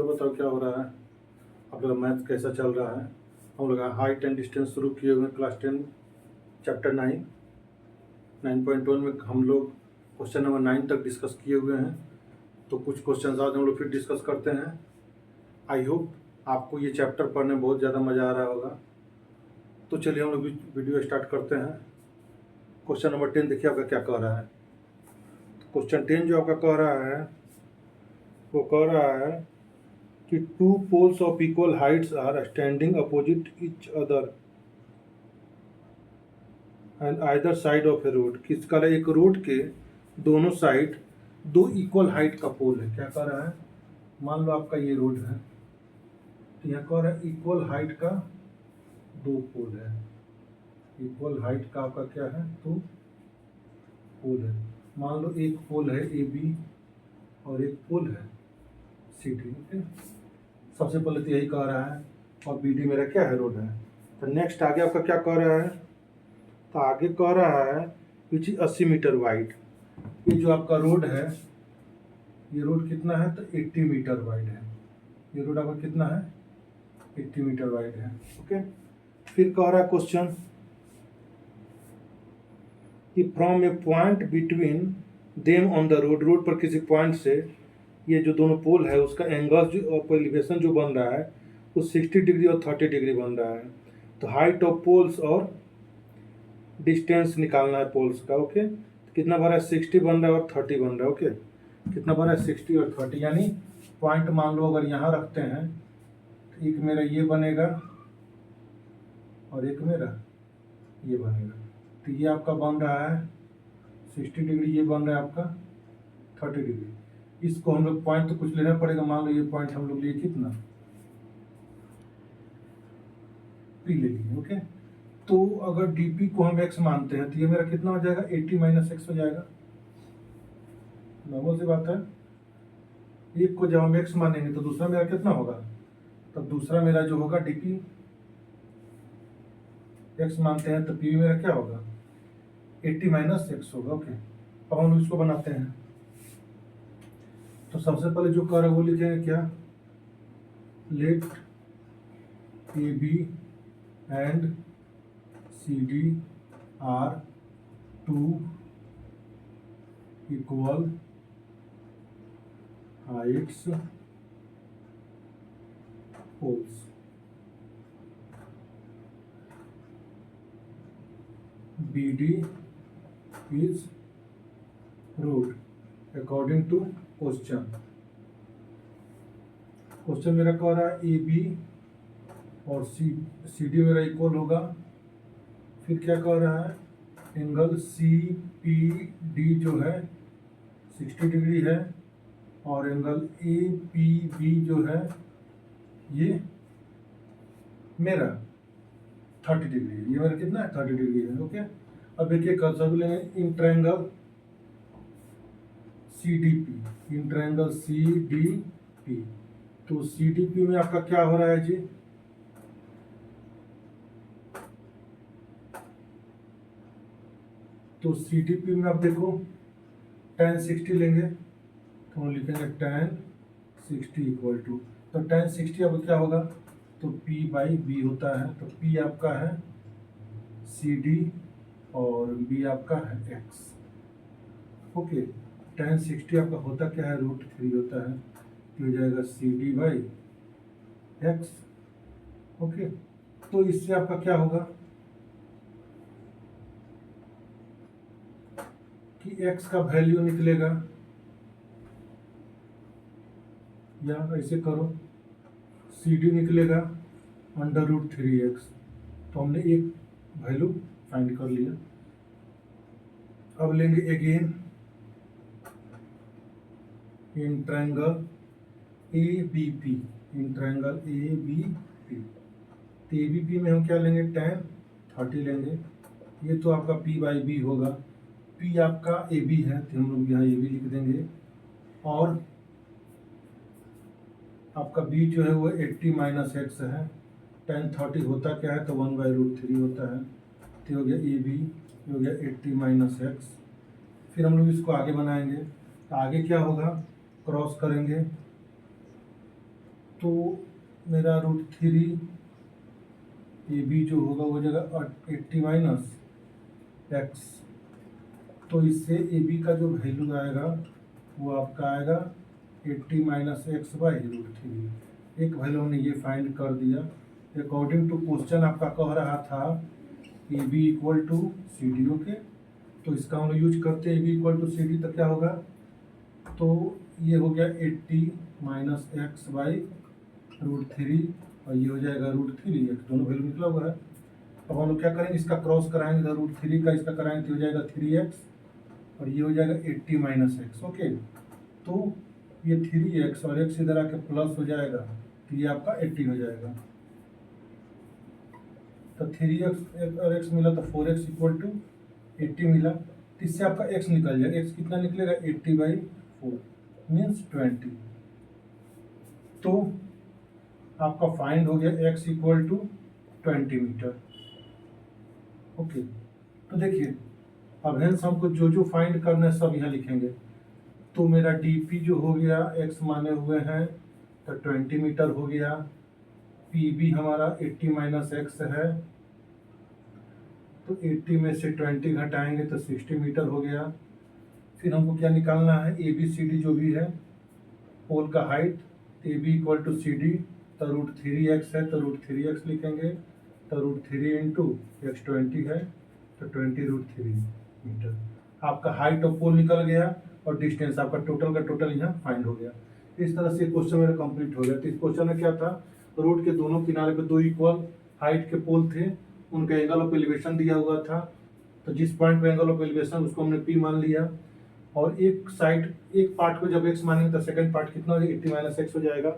बताओ क्या हो रहा है? आप लोग मैथ कैसा चल रहा है? हम लोग हाइट एंड डिस्टेंस शुरू किए हुए हैं क्लास 10 चैप्टर 9.1 में हम लोग क्वेश्चन नंबर 9 तक डिस्कस किए हुए हैं। तो कुछ क्वेश्चन आज हम लोग फिर डिस्कस करते हैं। आई होप आपको ये चैप्टर पढ़ने में बहुत ज़्यादा मज़ा आ रहा होगा। तो चलिए हम लोग वीडियो स्टार्ट करते हैं। क्वेश्चन नंबर 10 देखिए आपका क्या कह रहा है। क्वेश्चन 10 जो आपका कह रहा है वो कह रहा है कि two poles of equal heights are standing opposite each other and either side of a road. किसका है? एक रोड के दोनों साइड दो इक्वल हाइट का पोल है। क्या कह रहा है? मान लो आपका ये रोड है, तो यहाँ कह रहा है इक्वल हाइट का दो पोल है। इक्वल हाइट का आपका क्या है? दो पोल है। मान लो एक पोल है ए बी और एक पोल है सी डी। सबसे पहले तो यही कह रहा है, और बी डी मेरा क्या है? रोड है। तो नेक्स्ट आगे आपका क्या कह रहा है? तो आगे कह रहा है विच 80 मीटर वाइड। ये जो आपका रोड है, ये रोड कितना है? तो 80 मीटर वाइड है। ये रोड आपका कितना है? 80 मीटर वाइड है। ओके। फिर कह रहा है क्वेश्चन कि from A point between them on the road, road पर किसी पॉइंट से ये जो दोनों पोल है उसका एंगल जो एलिवेशन जो बन रहा है वो 60 डिग्री और 30 डिग्री बन रहा है। तो हाइट ऑफ पोल्स और डिस्टेंस निकालना है पोल्स का। ओके। तो कितना बन रहा है? 60 बन रहा है और 30 बन रहा है। ओके। कितना बन रहा है? 60 और 30। यानी पॉइंट मान लो अगर यहाँ रखते हैं तो एक मेरा ये बनेगा और एक मेरा ये बनेगा। तो ये आपका बन रहा है 60 डिग्री, ये बन रहा है आपका 30 डिग्री। इसको हम लोग पॉइंट तो कुछ लेना पड़ेगा। मान लो ये पॉइंट हम लोग लिए कितना? पी ले लिए। ओके। तो अगर डीपी को हम एक्स मानते हैं तो ये मेरा कितना हो जाएगा? 80 माइनस एक्स हो जाएगा। नॉर्मल सी बात है। एक को जब हम एक्स मानेंगे तो दूसरा मेरा कितना होगा? तब दूसरा मेरा जो होगा डीपी एक्स मानते हैं तो पी मेरा क्या होगा? 80 माइनस एक्स होगा। ओके। अब हम इसको बनाते हैं। तो सबसे पहले जो कर है वो लिखेंगे क्या? Let A B and C D are two equal heights poles. B D is road according to question. Question मेरा कह रहा है ए बी और सी डी मेरा इक्वल होगा। फिर क्या कह रहा है? एंगल सी पी डी जो है 60 डिग्री है और एंगल ए पी बी जो है ये मेरा 30 डिग्री है। ये मेरा कितना है? 30 डिग्री है। ओके। अब एक एक कर्सर लेंगे। In triangle C D P, in triangle C D P. तो सी डी पी में आपका क्या हो रहा है जी? तो सी डी पी में आप देखो tan 60 लेंगे तो हम लिखेंगे tan 60 इक्वल टू, तो tan 60 अब क्या होगा? तो p बाई बी होता है। तो p आपका है सी डी और b आपका है x। ओके। tan 60 आपका होता क्या है? √3 होता है। तो हो जाएगा C D by X. Okay. तो इससे आपका क्या होगा कि x का वैल्यू निकलेगा, या ऐसे करो सी डी निकलेगा √3x। तो हमने एक वैल्यू फाइंड कर लिया। अब लेंगे again in triangle A B P, in triangle A B P. तो ए बी पी में हम क्या लेंगे? tan 30 लेंगे। ये तो आपका p बाई बी होगा। p आपका ए बी है तो हम लोग यहाँ ए बी लिख देंगे। और आपका b जो है वो 80 माइनस एक्स है। tan 30 होता क्या है? तो 1/√3 होता है। तो हो गया ए बी, हो गया 80 माइनस एक्स। फिर हम लोग इसको आगे बनाएंगे। तो आगे क्या होगा? क्रॉस करेंगे तो मेरा √3 ए बी जो होगा वो जगह 80 माइनस एक्स, तो इससे ए बी का जो वैल्यू आएगा वो आपका आएगा 80 माइनस एक्स बाई √3। एक वैल्यू हमने ये फाइंड कर दिया। अकॉर्डिंग टू क्वेश्चन आपका कह रहा था A B equal to C D. Okay, तो इसका हम यूज करते हैं A B equal to C D, तो क्या होगा, तो ये हो गया 80 माइनस एक्स बाई √3 और ये हो जाएगा √3 एक्स, दोनों वैल्यू निकला हुआ है। अब हम लोग क्या करेंगे, इसका क्रॉस कराएंगे, तो √3 का इसका कराएंगे तो हो जाएगा 3x और ये हो जाएगा 80 माइनस एक्स। ओके, तो ये 3x और x इधर आके प्लस हो जाएगा, तो ये आपका 80 हो जाएगा। तो 3x और x मिला तो 4x इक्वल टू 80 मिला, तो इससे आपका x निकल जाएगा। x कितना निकलेगा, 80/4 मीन्स 20। तो आपका फाइंड हो गया x equal to 20 metre. Okay, तो देखिए अब हेंस हमको जो जो फाइंड करना है सब यहाँ लिखेंगे। तो मेरा dp जो हो गया x माने हुए हैं तो 20 मीटर हो गया। pb हमारा 80 माइनस एक्स है, तो 80 में से 20 घटाएंगे तो 60 मीटर हो गया। फिर हमको क्या निकालना है, ए बी सी डी जो भी है पोल का height, A B equal to C D, तो √3x है तो √3x लिखेंगे, तो √3 इंटू एक्स 20 है तो 20 √3 मीटर। आपका हाइट ऑफ पोल निकल गया और डिस्टेंस आपका टोटल का टोटल यहाँ फाइंड हो गया। इस तरह से क्वेश्चन मेरा कंप्लीट हो गया। तो इस क्वेश्चन में क्या था, रोड के दोनों किनारे पे दो इक्वल हाइट के पोल थे, उनका एंगल ऑफ एलिवेशन दिया हुआ था। तो जिस पॉइंट पे एंगल ऑफ एलिवेशन उसको हमने P मान लिया, और एक साइड एक पार्ट को जब x मानेंगे तो सेकंड पार्ट कितना हो जाएगा, 80 माइनस एक्स हो जाएगा।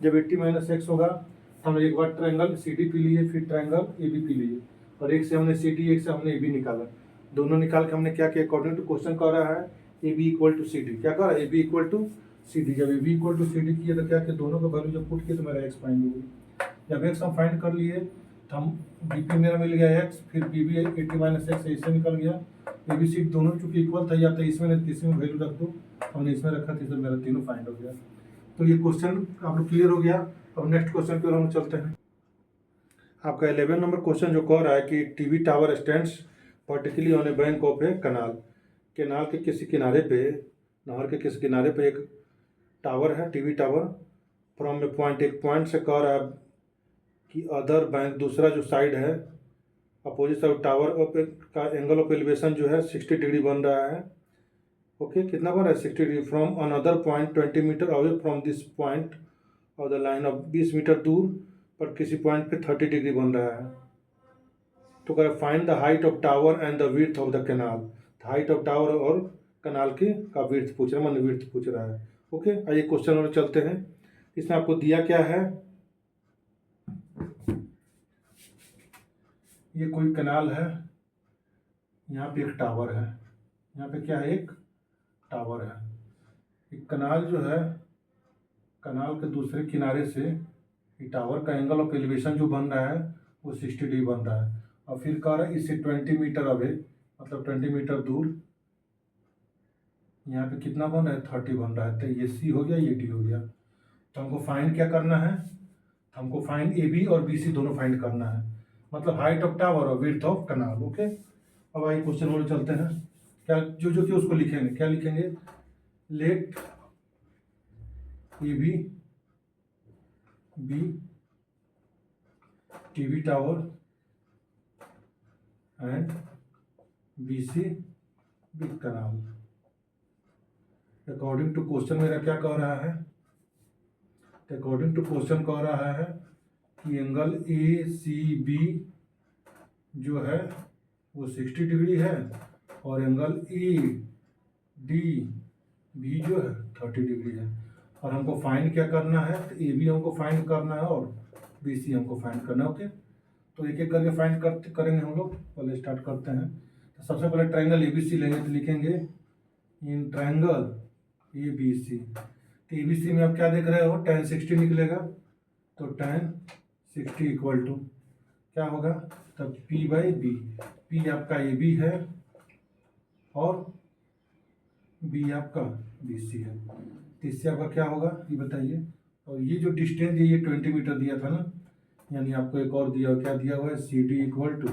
जब 80 माइनस एक्स होगा तो हमने एक बार ट्रायंगल सी डी पी लिए, फिर ट्रायंगल ए बी पी लिए, और एक से हमने सी डी, एक से हमने ए बी निकाला। दोनों निकाल के हमने क्या किया, अकॉर्डिंग टू क्वेश्चन कह रहा है A B equal to C D, क्या कह रहा है, A B equal to C D. जब A B equal to C D किया तो क्या किया, दोनों का वैल्यू जब पुट किया तो मेरा एक्स फाइंड हो गई। जब एक्स हम फाइंड कर लिए तो हम डी पी मेरा मिल गया एक्स, फिर पी बी 80 माइनस एक्स इससे निकल गया। ए बी सी दोनों चूंकि इक्वल था, या तो इसमें नहीं तो इसमें वैल्यू रख दो, हमने इसमें रखा तो मेरा तीनों फाइंड हो गया। तो ये क्वेश्चन आप लोग क्लियर हो गया। अब नेक्स्ट क्वेश्चन की ओर हम चलते हैं। आपका 11 नंबर क्वेश्चन जो कह रहा है कि TV tower stands particularly on a bank of a canal, canal के किसी किनारे पे, नहर के किसी किनारे पे एक टावर है, TV tower, from A point, एक पॉइंट से कह रहा है कि अदर बैंक, दूसरा जो साइड है अपोजिट साइड टावर का एंगल ऑफ एलिवेशन जो है 60 डिग्री बन रहा है। ओके, कितना बन रहा है, 60 degree from another point 20 metre away from this point और द लाइन ऑफ 20 मीटर दूर पर किसी पॉइंट पे 30 डिग्री बन रहा है। तो कह find the height of tower and the width of the canal. Height of tower और कैनाल की का विड्थ पूछ रहा है, मान विड्थ पूछ रहा है। ओके, आइए क्वेश्चन में चलते हैं। इसमें आपको दिया क्या है, ये कोई कैनाल है, यहाँ पे एक टावर है, यहाँ पे क्या है, एक टावर है। एक कैनाल जो है, कैनाल के दूसरे किनारे से ये टावर का एंगल ऑफ एलिवेशन जो बन रहा है वो 60 डिग्री बन रहा है। और फिर कह रहा है इससे 20 मीटर अवे, मतलब 20 मीटर दूर यहाँ पे कितना बन रहा है, 30 बन रहा है। तो ये सी हो गया, ये डी हो गया। तो हमको फाइंड क्या करना है, हमको फाइंड ए बी और बी सी दोनों फाइंड करना है, मतलब हाइट ऑफ टावर और विड्थ ऑफ कैनाल। ओके, अब आइए क्वेश्चन में चलते हैं। क्या जो जो कि उसको लिखेंगे, क्या लिखेंगे, let A B be TV tower and B C be canal. According to question मेरा क्या कह रहा है, अकॉर्डिंग टू क्वेश्चन कह रहा है कि एंगल ए सी बी जो है वो 60 डिग्री है और एंगल ए डी बी जो है 30 डिग्री है। और हमको फाइंड क्या करना है, तो ए बी हमको फाइंड करना है और बी सी हमको फाइंड करना है। ओके, तो एक एक करके फाइंड करेंगे हम लोग। पहले स्टार्ट करते हैं। तो सबसे पहले ट्रायंगल ए बी सी लेंगे, तो लिखेंगे इन ट्रायंगल ए बी सी। तो ए बी सी में आप क्या देख रहे हो, tan 60 निकलेगा, तो tan 60 इक्वल टू क्या होगा, तब P बाई बी। P आपका ए बी है और B आपका बी सी है। तो इससे आपका क्या होगा ये बताइए, और ये जो डिस्टेंस है ये 20 मीटर दिया था ना, यानी आपको एक और दिया, क्या दिया हुआ है, C D equal to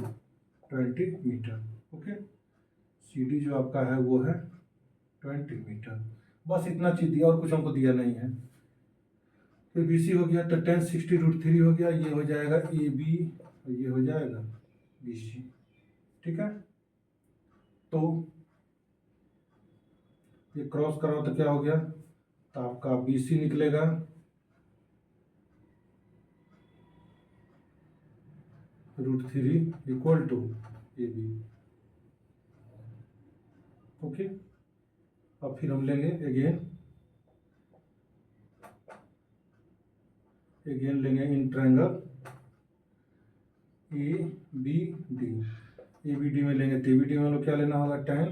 20 metre. Okay, C D जो आपका है वो है 20 मीटर। बस इतना चीज़ दिया और कुछ हमको दिया नहीं है। तो बी सी हो गया, तो 1060√3 हो गया, ये हो जाएगा ए बी और ये हो जाएगा बी सी। ठीक है, तो ये क्रॉस कराओ तो क्या हो गया, तो आपका बी सी निकलेगा √3 equal to A B. Okay, अब फिर हम लेंगे अगेन लेंगे in triangle A B D. A B D में लेंगे तो ए बी डी में हम लोग क्या लेना होगा, tan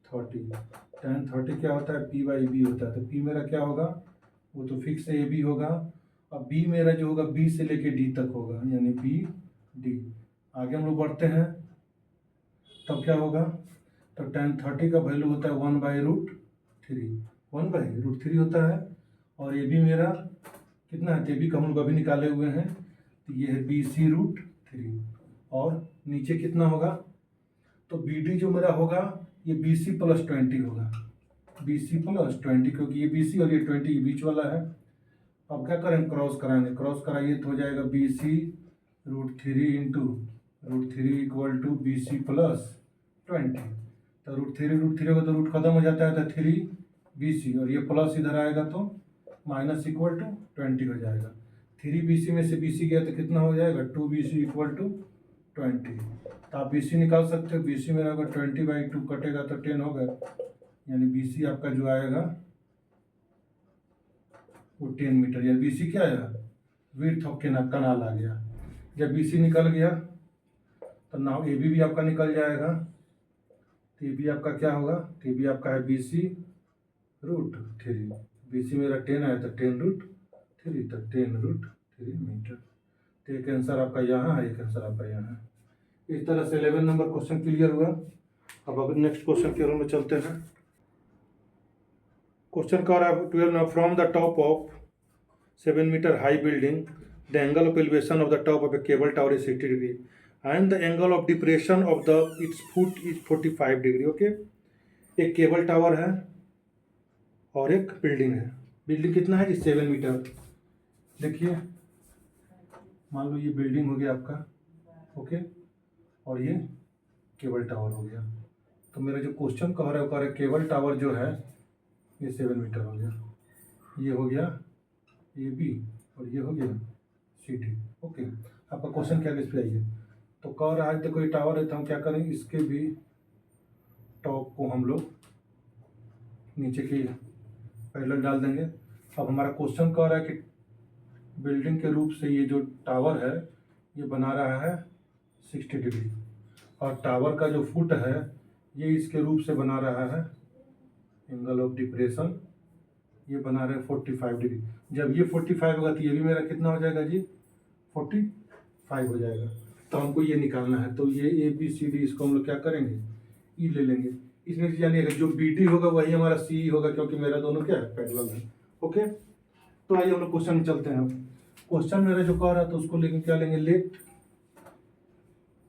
30। tan 30 क्या होता है, पी बाई बी होता है। तो पी मेरा क्या होगा, वो तो फिक्स ए बी होगा। अब बी मेरा जो होगा बी से लेके डी तक होगा, यानी बी डी। आगे हम लोग बढ़ते हैं, तब क्या होगा, तो tan 30 का वैल्यू होता है 1/√3, 1/√3 होता है। और ए बी मेरा कितना है, ए बी का हम लोग अभी निकाले हुए हैं, तो ये है बी सी √3। और नीचे कितना होगा, तो बी डी जो मेरा होगा ये बी सी प्लस 20 होगा, बी सी प्लस 20, क्योंकि ये बी सी और ये 20 बीच वाला है। अब क्या करेंगे, क्रॉस कराएंगे, क्रॉस कराइए तो हो जाएगा B C √3 into √3 equal to B C plus 20। तो √3 होगा तो रूट खत्म हो जाता है, तो 3 बी सी, और ये प्लस इधर आएगा तो माइनस इक्वल टू 20 हो जाएगा। 3 बी सी में से बी सी गया तो कितना हो जाएगा, 2 बी सी इक्वल टू 20। तो आप बी सी निकाल सकते हो, बी सी मेरा अगर 20/2 कटेगा तो 10 होगा, यानी बी सी आपका जो आएगा वो 10 मीटर। यानी बी सी क्या आया, विड्थ ऑफ कनाल आ गया। जब बी सी निकल गया तो नाउ ए बी भी आपका निकल जाएगा। तो ए बी आपका क्या होगा, तो ए बी आपका है बी सी √3। बी सी मेरा 10 आया तो 10√3, तो 10√3 मीटर। तो एक आंसर आपका यहाँ है, एक आंसर आपका यहाँ है। इस तरह से 11 नंबर क्वेश्चन क्लियर हुआ। अब अगर नेक्स्ट क्वेश्चन के रूम में चलते हैं। क्वेश्चन का रहा है 12, from the top of 7 metre high building the angle of elevation of the top of a cable tower is 60 degree and the angle of depression of the its foot is 45 degree. Okay, एक cable tower है और एक building है। Building कितना है जी, 7 metre. देखिए, मान लो ये बिल्डिंग हो गया आपका, ओके, और ये केबल टावर हो गया। तो मेरा जो क्वेश्चन कह रहा है वो कह रहा है केबल टावर जो है ये 7 मीटर हो गया, ये हो गया ए बी और ये हो गया सी डी। ओके, आपका क्वेश्चन क्या किस पे आइए, तो कह रहा है देखो ये टावर है, तो हम क्या करेंगे, इसके भी टॉप को हम लोग नीचे की पैरेलल डाल देंगे। अब हमारा क्वेश्चन कह रहा है कि बिल्डिंग के रूप से ये जो टावर है ये बना रहा है 60 डिग्री, और टावर का जो फुट है ये इसके रूप से बना रहा है एंगल ऑफ डिप्रेशन, ये बना रहे 45 डिग्री। जब ये 45 होगा तो ये भी मेरा कितना हो जाएगा जी, 45 हो जाएगा। तो हमको ये निकालना है, तो ये ए बी सी डी इसको हम लोग क्या करेंगे, ई ले लेंगे। इसमें जानिएगा जो बी डी होगा वही हमारा सी होगा, क्योंकि मेरा दोनों क्या है, पैरेलल है। ओके, तो आइए हम लोग क्वेश्चन में चलते हैं। क्वेश्चन मेरा जो कह रहा था उसको लेंगे, क्या लेंगे, let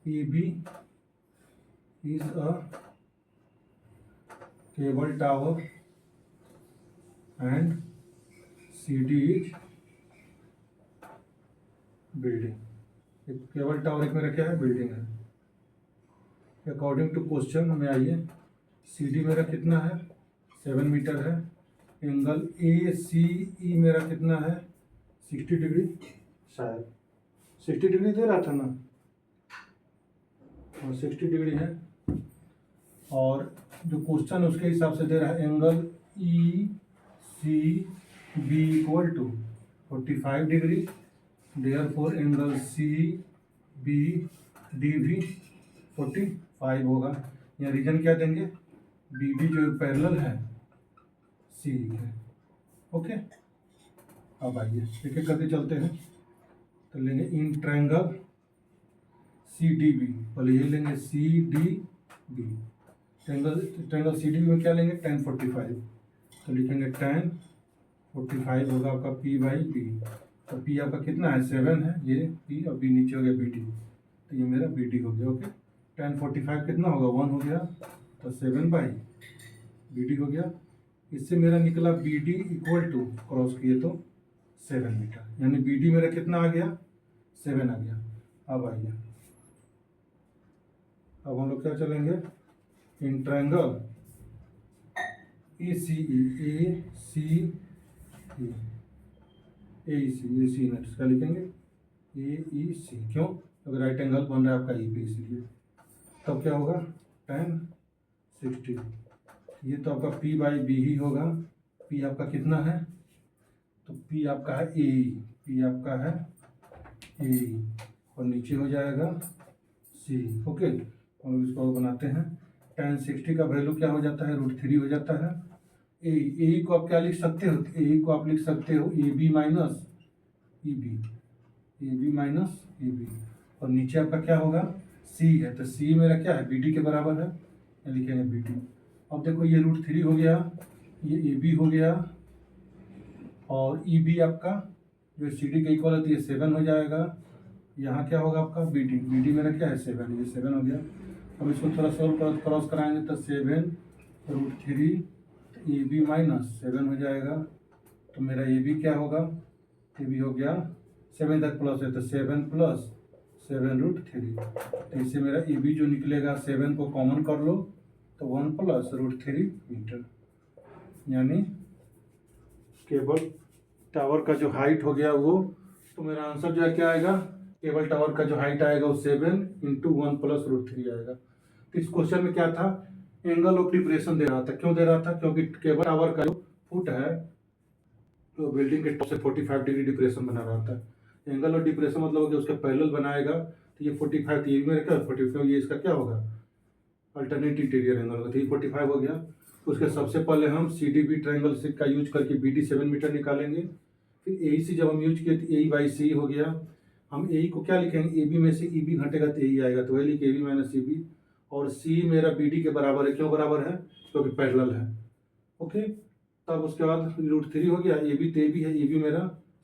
A B is a cable tower and C D is building. एक केबल टावर एक मेरा क्या है, बिल्डिंग है। अकॉर्डिंग टू क्वेश्चन में आइए, सी डी मेरा कितना है, 7 मीटर है। एंगल ए सी ई मेरा कितना है, 60 डिग्री, शायद 60 डिग्री दे रहा था ना, और 60 डिग्री है। और जो क्वेश्चन उसके हिसाब से दे रहा है angle E C B equal to 45 degree, therefore angle C B D भी 45 होगा। यहाँ रीजन क्या देंगे, बी डी जो पैरेलल है सी के। ओके, अब आइए एक एक करके चलते हैं। तो लेंगे in triangle C D B, पहले ये लेंगे C D B. Triangle C D B में क्या लेंगे, tan 45। तो लिखेंगे tan 45 होगा आपका पी बाई बी। तो पी आपका कितना है 7 है, ये पी और बी नीचे हो गया बी डी, तो ये मेरा बी डी हो गया। ओके, 1045 कितना होगा 1 हो गया, तो 7 बाई बी डी हो गया। इससे मेरा निकला B D equal to cross किए तो 7 मीटर, यानी बी डी मेरा कितना आ गया 7 आ गया। अब आइए, अब हम लोग क्या चलेंगे, इन ट्रायंगल ए सी नेट का लिखेंगे ए ई सी, क्यों, अगर राइट एंगल बन रहा है आपका ई पे, इसीलिए। तब क्या होगा 1060, ये तो आपका पी बाई बी ही होगा। पी आपका कितना है, तो पी आपका है ए, पी आपका है ए, और नीचे हो जाएगा सी। ओके, हम लोग इसको बनाते हैं। 1060 का वैल्यू क्या हो जाता है, √3 हो जाता है। ए को आप क्या लिख सकते हो, ए को आप लिख सकते हो A B minus E B, A B minus A B, और नीचे आपका क्या होगा सी है, तो सी मेरा क्या है बी डी के बराबर है, या लिखेंगे बी डी। अब देखो ये √3 हो गया, ये ए बी हो गया, और ई बी आपका जो सी डी के इक्वल है, तो ये 7 हो जाएगा। यहाँ क्या होगा आपका बी डी मेरा क्या है 7, ये 7 हो गया। अब इसको थोड़ा सोल्व क्रॉस कराएंगे तो 7 √3 ए बी माइनस 7 हो जाएगा। तो मेरा ए बी क्या होगा, ए बी हो गया 7 तक प्लस है, तो 7 प्लस 7 √3, तो इससे मेरा ए बी जो निकलेगा 7 को कॉमन कर लो तो 1 प्लस √3 मीटर, यानी केबल टावर का जो हाइट हो गया वो, तो मेरा आंसर जो है क्या आएगा, केबल टावर का जो हाइट आएगा वो 7 × 1 प्लस √3 आएगा। तो इस क्वेश्चन में क्या था, एंगल ऑफ डिप्रेशन दे रहा था। क्यों दे रहा था, क्योंकि केबल टावर का जो फुट है तो बिल्डिंग के टॉप से 45 डिग्री डिप्रेशन बना रहा था। एंगल ऑफ डिप्रेशन मतलब कि उसके पैरेलल बनाएगा, तो ये 45, तो ये मेरा क्या 45, ये इसका क्या होगा अल्टरनेट इंटीरियर एंगल होगा, तो ये 45 हो गया। उसके सबसे पहले हम सी डी बी ट्राइंगल का यूज करके बी डी 7 मीटर निकालेंगे। फिर ए सी जब हम यूज किए तो ए बाई सी हो गया। हम ए को क्या लिखेंगे, ए बी में से ई बी घटेगा तो ए आएगा, तो वही लिखे A B minus E B, और सी मेरा बी डी के बराबर है। क्यों बराबर है, क्योंकि पैरेलल है। ओके, तब उसके बाद √3 हो गया, ए बी तो ए बी है, ए बी मेरा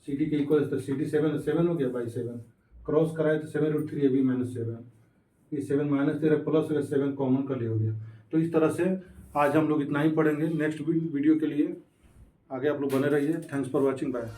सी डी के इक्वल, तो सी डी 7 हो गया बाई 7, क्रॉस कराए तो 7 √3 ए बी माइनस 7, ये 7 माइनस 13 प्लस हो गया 7 कॉमन कर लिया हो गया। तो इस तरह से आज हम लोग इतना ही पढ़ेंगे। नेक्स्ट वीडियो के लिए आगे आप लोग बने रहिए। Thanks for watching, bye.